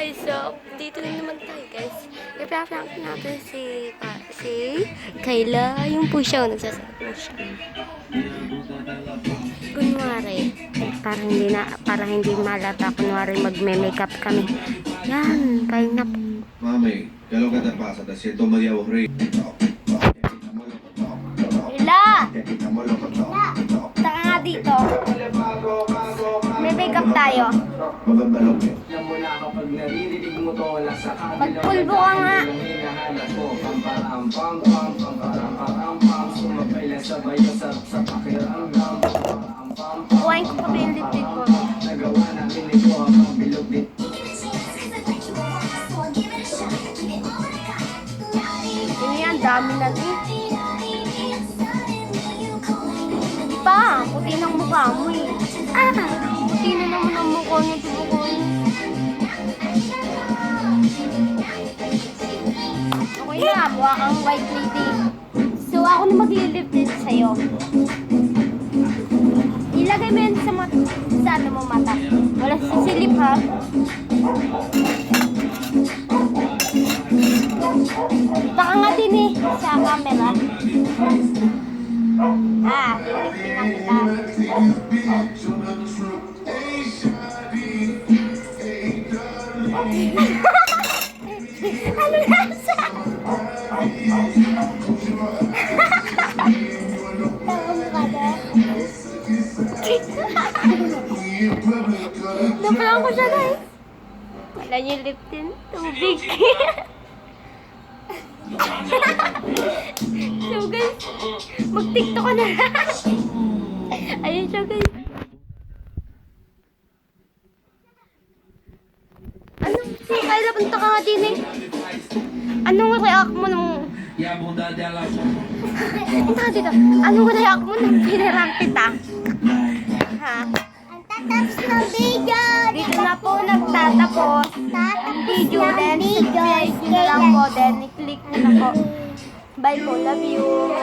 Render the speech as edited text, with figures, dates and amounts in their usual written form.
guys, so dito na naman tayo guys. I-prank natin si Kayla. Yung po siya, nagsasabi po siya. Kunwari, para hindi malata, kunwari magme-makeup kami. Yan, kaya na po. Mami, ¿qué es lo que te pasa? Te siento medio aburrido. Kayla! Taka nga dito. May makeup tayo. Magpulbo ka nga. Kuhain ko pa yung lipstick ko. Ano yan? Dami na rin. Pa, puti ng mukha mo eh. Puti na naman ang mukha niya. Okay na, mukha kang white lady. So, ako na maglilip din sa'yo. Ilagay mo yan sa ano mo mata. Wala sisilip ha. Baka nga din eh, sa camera. Lilipin na kita. Ano nasa? Napalang ko siya guys. Wala niyo lip tint. Tubig. So guys, mag-tiktok ka na. Ayun siya guys. Anong si Kayla, punta ka nga din eh. Anong react mo nung... Punta ka dito. Anong react mo nung pinirang kita? Ha? Tapos ng video. Dito na po nagtatapos ang video. Then subscribe nyo na lang po. Then i-click nyo na po. Bye po. Love you.